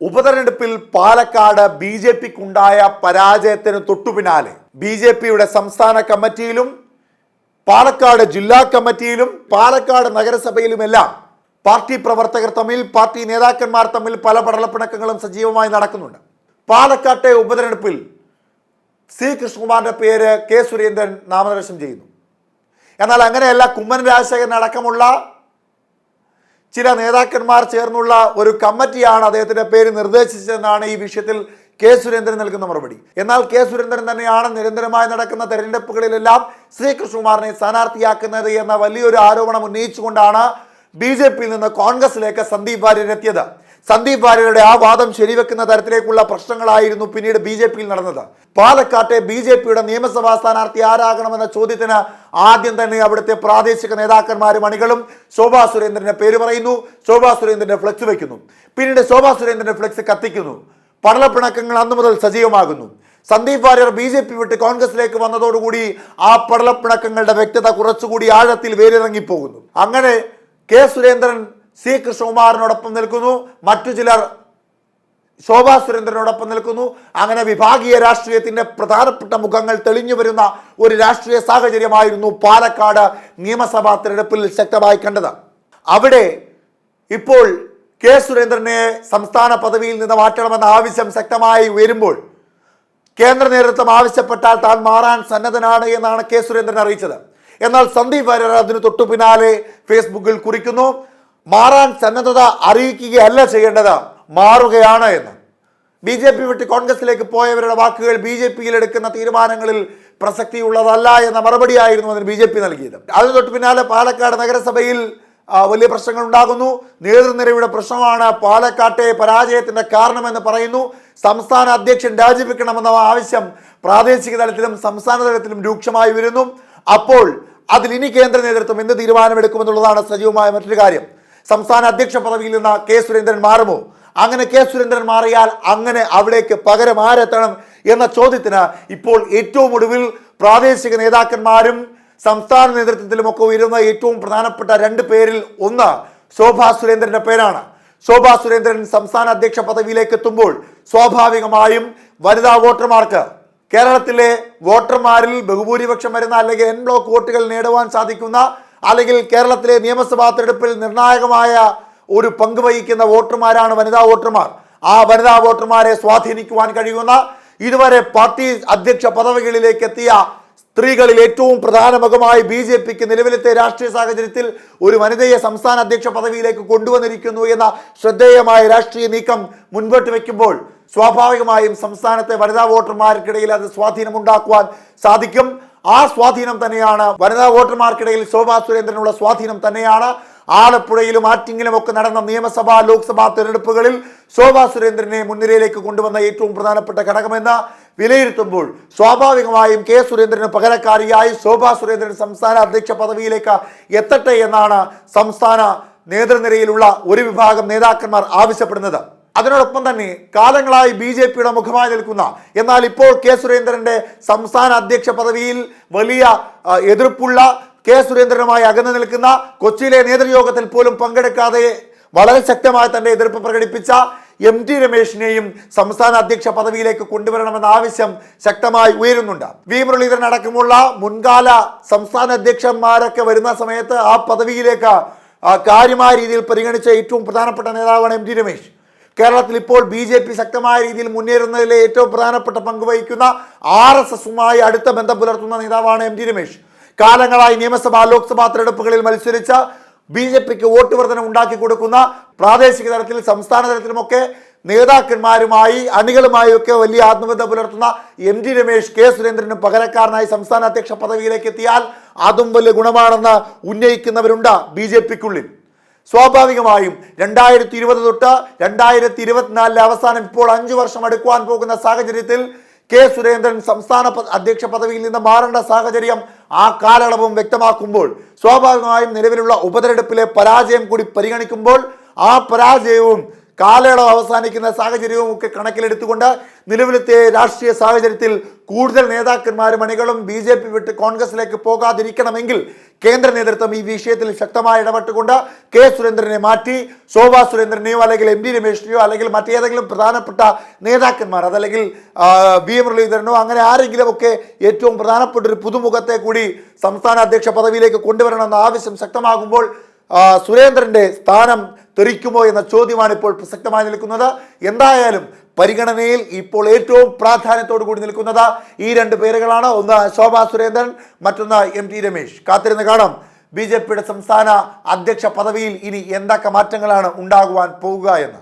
ഉപതെരഞ്ഞെടുപ്പിൽ പാലക്കാട് ബി.ജെ.പിക്കുണ്ടായ പരാജയത്തിന് തൊട്ടുപിന്നാലെ ബി.ജെ.പിയുടെ സംസ്ഥാന കമ്മിറ്റിയിലും പാലക്കാട് ജില്ലാ കമ്മിറ്റിയിലും പാലക്കാട് നഗരസഭയിലുമെല്ലാം പാർട്ടി പ്രവർത്തകർ തമ്മിൽ, പാർട്ടി നേതാക്കന്മാർ തമ്മിൽ പല പടലപ്പിണക്കങ്ങളും സജീവമായി നടക്കുന്നുണ്ട്. പാലക്കാട്ടെ ഉപതെരഞ്ഞെടുപ്പിൽ സി കൃഷ്ണകുമാറിന്റെ പേര് കെ സുരേന്ദ്രൻ നാമനിർദ്ദേശം ചെയ്യുന്നു. എന്നാൽ അങ്ങനെയല്ല, കുമ്മനം രാജശേഖരൻ അടക്കമുള്ള ചില നേതാക്കന്മാർ ചേർന്നുള്ള ഒരു കമ്മിറ്റിയാണ് അദ്ദേഹത്തിന്റെ പേര് നിർദ്ദേശിച്ചതെന്നാണ് ഈ വിഷയത്തിൽ കെ സുരേന്ദ്രൻ നൽകുന്ന മറുപടി. എന്നാൽ കെ സുരേന്ദ്രൻ തന്നെയാണ് നിരന്തരമായി നടക്കുന്ന തെരഞ്ഞെടുപ്പുകളിലെല്ലാം ശ്രീ കൃഷ്ണകുമാറിനെ സ്ഥാനാർത്ഥിയാക്കുന്നത് എന്ന വലിയൊരു ആരോപണം ഉന്നയിച്ചുകൊണ്ടാണ് ബി.ജെ.പിയിൽ നിന്ന് കോൺഗ്രസിലേക്ക് സന്ദീപ് വാര്യർ എത്തിയത്. സന്ദീപ് വാര്യരുടെ ആ വാദം ശരിവെക്കുന്ന തരത്തിലേക്കുള്ള പ്രശ്നങ്ങളായിരുന്നു പിന്നീട് ബി.ജെ.പിയിൽ നടന്നത്. പാലക്കാട്ടെ ബി.ജെ.പിയുടെ നിയമസഭാ സ്ഥാനാർത്ഥി ആരാകണമെന്ന ചോദ്യത്തിന് ആദ്യം തന്നെ അവിടുത്തെ പ്രാദേശിക നേതാക്കന്മാരും അണികളും ശോഭാ സുരേന്ദ്രന്റെ പേര് പറയുന്നു. ശോഭാ സുരേന്ദ്രന്റെ ഫ്ലെക്സ് വയ്ക്കുന്നു. പിന്നീട് ശോഭാ സുരേന്ദ്രന്റെ ഫ്ലെക്സ് കത്തിക്കുന്നു. പടലപ്പിണക്കങ്ങൾ അന്നു മുതൽ സജീവമാകുന്നു. സന്ദീപ് വാര്യർ ബി.ജെ.പി വിട്ട് കോൺഗ്രസിലേക്ക് വന്നതോടുകൂടി ആ പടലപ്പിണക്കങ്ങളുടെ വ്യക്തത കുറച്ചുകൂടി ആഴത്തിൽ വേരിറങ്ങിപ്പോകുന്നു. അങ്ങനെ കെ സുരേന്ദ്രൻ സി കൃഷ്ണകുമാറിനോടൊപ്പം നിൽക്കുന്നു, മറ്റു ചിലർ ശോഭാ സുരേന്ദ്രനോടൊപ്പം നിൽക്കുന്നു. അങ്ങനെ വിഭാഗീയ രാഷ്ട്രീയത്തിന്റെ പ്രധാനപ്പെട്ട മുഖങ്ങൾ തെളിഞ്ഞു വരുന്ന ഒരു രാഷ്ട്രീയ സാഹചര്യമായിരുന്നു പാലക്കാട് നിയമസഭാ തെരഞ്ഞെടുപ്പിൽ ശക്തമായി കണ്ടത്. അവിടെ ഇപ്പോൾ കെ സുരേന്ദ്രനെ സംസ്ഥാന പദവിയിൽ നിന്ന് മാറ്റണമെന്ന ആവശ്യം ശക്തമായി ഉയരുമ്പോൾ കേന്ദ്ര നേതൃത്വം ആവശ്യപ്പെട്ടാൽ താൻ മാറാൻ സന്നദ്ധനാണ് എന്നാണ് കെ സുരേന്ദ്രൻ അറിയിച്ചത്. എന്നാൽ സന്ദീപ് വാര്യർ അതിന് തൊട്ടു പിന്നാലെ ഫേസ്ബുക്കിൽ കുറിക്കുന്നു, മാറാൻ സന്നദ്ധത അറിയിക്കുകയല്ല ചെയ്യേണ്ടത്, മാറുകയാണ് എന്ന്. ബി.ജെ.പി വിട്ട് കോൺഗ്രസിലേക്ക് പോയവരുടെ വാക്കുകൾ ബി.ജെ.പിയിൽ എടുക്കുന്ന തീരുമാനങ്ങളിൽ പ്രസക്തിയുള്ളതല്ല എന്ന മറുപടിയായിരുന്നു അതിന് ബി.ജെ.പി നൽകിയത്. അതിന് തൊട്ടു പിന്നാലെ പാലക്കാട് നഗരസഭയിൽ വലിയ പ്രശ്നങ്ങൾ ഉണ്ടാകുന്നു. നേതൃനിരയുടെ പ്രശ്നമാണ് പാലക്കാട്ടെ പരാജയത്തിന്റെ കാരണമെന്ന് പറയുന്നു. സംസ്ഥാന അധ്യക്ഷൻ രാജിവെക്കണമെന്ന ആവശ്യം പ്രാദേശിക തലത്തിലും സംസ്ഥാന തലത്തിലും രൂക്ഷമായി വരുന്നു. അപ്പോൾ അതിൽ ഇനി കേന്ദ്ര നേതൃത്വം എന്ത് തീരുമാനമെടുക്കുമെന്നുള്ളതാണ് സജീവമായ മറ്റൊരു കാര്യം. സംസ്ഥാന അധ്യക്ഷ പദവിയിൽ നിന്ന് കെ സുരേന്ദ്രൻ മാറുമോ? അങ്ങനെ കെ സുരേന്ദ്രൻ മാറിയാൽ അങ്ങനെ അവിടേക്ക് പകരം ആരെത്തണം എന്ന ചോദ്യത്തിന് ഇപ്പോൾ ഏറ്റവും ഒടുവിൽ പ്രാദേശിക നേതാക്കന്മാരും സംസ്ഥാന നേതൃത്വത്തിലുമൊക്കെ ഉയരുന്ന ഏറ്റവും പ്രധാനപ്പെട്ട രണ്ട് പേരിൽ ഒന്ന് ശോഭാ സുരേന്ദ്രന്റെ പേരാണ്. ശോഭാ സുരേന്ദ്രൻ സംസ്ഥാന അധ്യക്ഷ പദവിയിലേക്ക് എത്തുമ്പോൾ സ്വാഭാവികമായും വനിതാ വോട്ടർമാർക്ക്, കേരളത്തിലെ വോട്ടർമാരിൽ ബഹുഭൂരിപക്ഷം വരുന്ന അല്ലെങ്കിൽ എൻ ബ്ലോക്ക് വോട്ടുകൾ നേടുവാൻ സാധിക്കുന്ന, അല്ലെങ്കിൽ കേരളത്തിലെ നിയമസഭാ തെരഞ്ഞെടുപ്പിൽ നിർണായകമായ ഒരു പങ്ക് വഹിക്കുന്ന വോട്ടർമാരാണ് വനിതാ വോട്ടർമാർ. ആ വനിതാ വോട്ടർമാരെ സ്വാധീനിക്കുവാൻ കഴിയുന്ന, ഇതുവരെ പാർട്ടി അധ്യക്ഷ പദവികളിലേക്ക് എത്തിയ സ്ത്രീകളിൽ ഏറ്റവും പ്രധാന മുഖമായി ബി.ജെ.പിക്ക് നിലവിലത്തെ രാഷ്ട്രീയ സാഹചര്യത്തിൽ ഒരു വനിതയെ സംസ്ഥാന അധ്യക്ഷ പദവിയിലേക്ക് കൊണ്ടുവന്നിരിക്കുന്നു എന്ന ശ്രദ്ധേയമായ രാഷ്ട്രീയ നീക്കം മുൻപോട്ട് വയ്ക്കുമ്പോൾ സ്വാഭാവികമായും സംസ്ഥാനത്തെ വനിതാ വോട്ടർമാർക്കിടയിൽ അത് സ്വാധീനമുണ്ടാക്കുവാൻ സാധിക്കും. ആ സ്വാധീനം തന്നെയാണ് വനിതാ വോട്ടർമാർക്കിടയിൽ ശോഭാ സുരേന്ദ്രനുള്ള സ്വാധീനം തന്നെയാണ്. ആലപ്പുഴയിലും ആറ്റിങ്ങിലും ഒക്കെ നടന്ന നിയമസഭാ ലോക്സഭാ തെരഞ്ഞെടുപ്പുകളിൽ ശോഭാ സുരേന്ദ്രനെ മുൻനിരയിലേക്ക് കൊണ്ടുവന്ന ഏറ്റവും പ്രധാനപ്പെട്ട ഘടകമെന്ന് വിലയിരുത്തുമ്പോൾ സ്വാഭാവികമായും കെ സുരേന്ദ്രന് പകരക്കാരിയായി ശോഭാ സുരേന്ദ്രൻ സംസ്ഥാന അധ്യക്ഷ പദവിയിലേക്ക് എത്തട്ടെ എന്നാണ് സംസ്ഥാന നേതൃനിരയിലുള്ള ഒരു വിഭാഗം നേതാക്കന്മാർ ആവശ്യപ്പെടുന്നത്. അതിനോടൊപ്പം തന്നെ കാലങ്ങളായി ബി.ജെ.പിയുടെ മുഖമായി നിൽക്കുന്ന, എന്നാൽ ഇപ്പോൾ കെ സുരേന്ദ്രന്റെ സംസ്ഥാന അധ്യക്ഷ പദവിയിൽ വലിയ എതിർപ്പുള്ള, കെ സുരേന്ദ്രനുമായി അകന്നു നിൽക്കുന്ന, കൊച്ചിയിലെ നേതൃയോഗത്തിൽ പോലും പങ്കെടുക്കാതെ വളരെ ശക്തമായി തന്റെ എതിർപ്പ് പ്രകടിപ്പിച്ച എം.ടി. രമേശിനെയും സംസ്ഥാന അധ്യക്ഷ പദവിയിലേക്ക് കൊണ്ടുവരണമെന്ന ആവശ്യം ശക്തമായി ഉയരുന്നുണ്ട്. വി മുരളീധരൻ അടക്കമുള്ള മുൻകാല സംസ്ഥാന അധ്യക്ഷന്മാരൊക്കെ വരുന്ന സമയത്ത് ആ പദവിയിലേക്ക് കാര്യമായ രീതിയിൽ പരിഗണിച്ച ഏറ്റവും പ്രധാനപ്പെട്ട നേതാവാണ് എം.ടി. രമേശ്. കേരളത്തിൽ ഇപ്പോൾ ബി.ജെ.പി ശക്തമായ രീതിയിൽ മുന്നേറുന്നതിലെ ഏറ്റവും പ്രധാനപ്പെട്ട പങ്ക് വഹിക്കുന്ന RSSുമായി അടുത്ത ബന്ധം പുലർത്തുന്ന നേതാവാണ് എം.ടി. രമേശ്. കാലങ്ങളായി നിയമസഭാ ലോക്സഭാ തെരഞ്ഞെടുപ്പുകളിൽ മത്സരിച്ച ബി.ജെ.പിക്ക് വോട്ട് വർധന ഉണ്ടാക്കി കൊടുക്കുന്ന, പ്രാദേശിക തലത്തിൽ സംസ്ഥാന തലത്തിലുമൊക്കെ നേതാക്കന്മാരുമായി അണികളുമായി ഒക്കെ വലിയ ആത്മബന്ധം പുലർത്തുന്ന എം.ടി. രമേശ് കെ സുരേന്ദ്രന് പകരക്കാരനായി സംസ്ഥാന അധ്യക്ഷ പദവിയിലേക്ക് എത്തിയാൽ അതും വലിയ ഗുണമാണെന്ന് ഉന്നയിക്കുന്നവരുണ്ട് ബി.ജെ.പിക്കുള്ളിൽ. സ്വാഭാവികമായും 2020 തൊട്ട് 2024 അവസാനം ഇപ്പോൾ 5 വർഷം അടുക്കുവാൻ പോകുന്ന സാഹചര്യത്തിൽ കെ സുരേന്ദ്രൻ സംസ്ഥാന അധ്യക്ഷ പദവിയിൽ നിന്ന് മാറേണ്ട സാഹചര്യം ആ കാലയളവും വ്യക്തമാക്കുമ്പോൾ സ്വാഭാവികമായും നിലവിലുള്ള ഉപതെരഞ്ഞെടുപ്പിലെ പരാജയം കൂടി പരിഗണിക്കുമ്പോൾ ആ പരാജയവും കാലയളവ് അവസാനിക്കുന്ന സാഹചര്യവും ഒക്കെ കണക്കിലെടുത്തുകൊണ്ട് നിലവിലത്തെ രാഷ്ട്രീയ സാഹചര്യത്തിൽ കൂടുതൽ നേതാക്കന്മാരും അണികളും BJP വിട്ട് കോൺഗ്രസിലേക്ക് പോകാതിരിക്കണമെങ്കിൽ കേന്ദ്ര നേതൃത്വം ഈ വിഷയത്തിൽ ശക്തമായി ഇടപെട്ടുകൊണ്ട് കെ സുരേന്ദ്രനെ മാറ്റി ശോഭാ സുരേന്ദ്രനെയോ അല്ലെങ്കിൽ MD രമേശിനെയോ അല്ലെങ്കിൽ മറ്റേതെങ്കിലും പ്രധാനപ്പെട്ട നേതാക്കന്മാർ അതല്ലെങ്കിൽ V മുരളീധരനോ അങ്ങനെ ആരെങ്കിലും ഒക്കെ ഏറ്റവും പ്രധാനപ്പെട്ട ഒരു പുതുമുഖത്തെ കൂടി സംസ്ഥാന അധ്യക്ഷ പദവിയിലേക്ക് കൊണ്ടുവരണമെന്ന ആവശ്യം ശക്തമാകുമ്പോൾ സുരേന്ദ്രന്റെ സ്ഥാനം തെറിക്കുമോ എന്ന ചോദ്യമാണ് ഇപ്പോൾ പ്രസക്തമായി നിൽക്കുന്നത്. എന്തായാലും പരിഗണനയിൽ ഇപ്പോൾ ഏറ്റവും പ്രാധാന്യത്തോടു കൂടി നിൽക്കുന്നത് ഈ രണ്ട് പേരുകളാണ്. ഒന്ന് ശോഭാ സുരേന്ദ്രൻ, മറ്റൊന്ന് MT രമേശ്. കാത്തിരുന്ന് കാണാം BJP സംസ്ഥാന അധ്യക്ഷ പദവിയിൽ ഇനി എന്തൊക്കെ മാറ്റങ്ങളാണ് ഉണ്ടാകുവാൻ പോവുക എന്ന്.